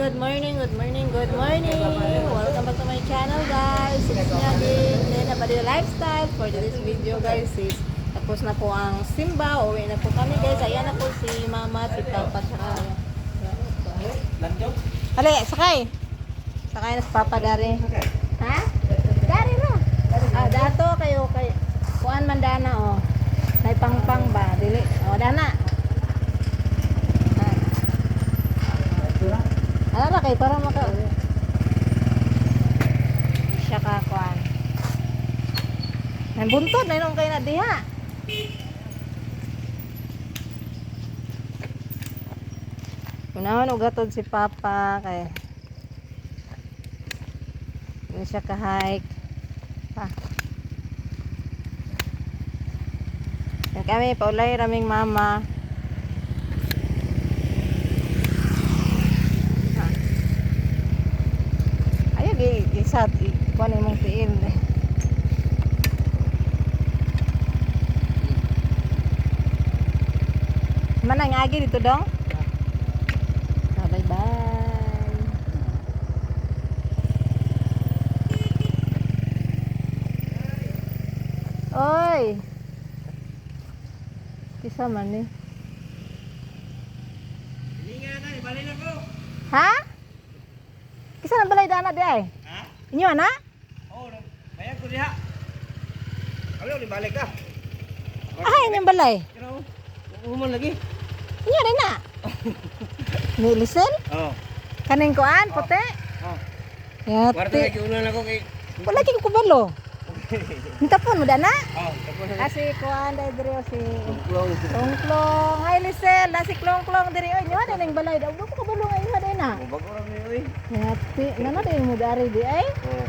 good morning, good morning, good morning. Welcome back to my channel, guys. It's me again, Lena Badilla Lifestyle. For today's video, guys, is tapos na po ang simba. Uwi na po kami, guys. Ayan na po si Mama, si Papa, tsaka Ali, sakay. Sakay na si Papa dari. Ha? Dari na. Ah, dato kayo kay kuan mandana oh. May pangpang ba? Dili. Oh, dana. Ano na kayo para maka siya kakuan. May buntod na nung kayo na diha. Unahon ugatod si Papa kay hindi siya ka-hike pa. Yan kami paulay raming mama. Isat kuan imong tiil mana ngagi dito dong. Bye bye. Oy kisa man ni balay na ko ha kisa na balay dana di ay inyo ana? Oo, bayag ko diha. Kalo ni balik ka. Ay, inyong balay. Pero umon lagi. Inyo rin na. Nilisel? Oo. Kaning kuan, puti? Oo. Warta Yati. lagi ulan ako kay. Wala kang kubalo. Hintapon mo dana? Oo, tapos na. Kasi kuan dahil diri si Klong. Klong. Ay, Lisel. Nasi Klong diri. Oy, nyo na yung balay. Daw ko kabalo nga inyo dahil na. Bago ra ni oy. Yati. Nana din mo dari di ay. Oo.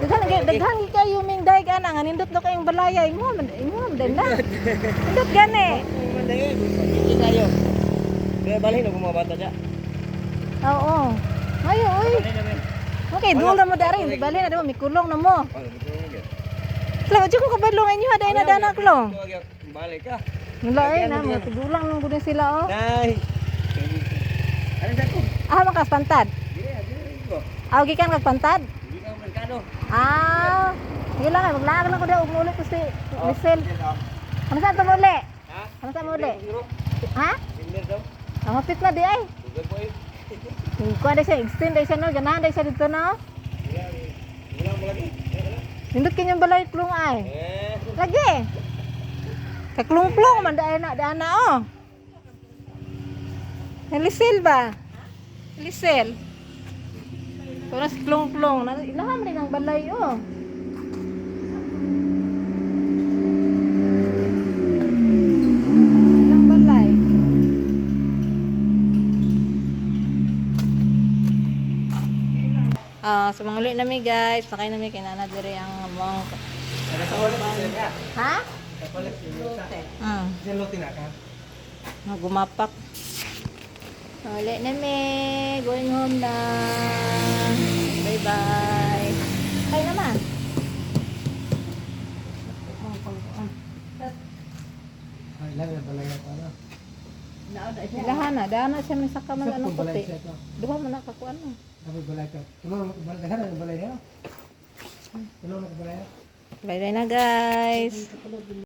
Daghan kayo ming daig ana nga nindot na kayong balaya. Imo din na. Nindot gani. Mandagi. Hindi tayo. Kaya balay na mga bata diya. Oo. Ayo, oy. Okay, duol na mo dari. Bali na daw, may kulong na mo. Oh, dito nga. Klong, di ko kabalo nga inyo haday na dana klong. Balik ka. Wala ay na, mga tigulang nang gudin sila oh. Nay. Ano sa ko? Ah, makas pantad. Dire ko. Ah, gikan kag pantad. Hindi ka merkado. Ah, sige lang, maglaag lang ko daw umulit ko si Lisel. Ano saan to muli? Ha? Ano saan muli? Ha? Tinder daw. Ang hapit na di ay. Tugad po eh. Kuha day siya, extend day siya no, ganahan day siya dito no. Wala mo lagi. Nindot kanyang balay klong ay. Lagi. Kaklong-klong man dana oh. Lisel ba? Lisel. Kung si klong-klong, ilaham rin ang balay oh. Ilang balay. Sumanguli nami guys, sakay nami kay nana dire ang mong ha? Gumapak. Uli nami, going home na. Bye bye. Kaya naman. Ilahan na, daan na siya may saka man ano puti. Duha mo na kakuan mo. Bye bye na guys.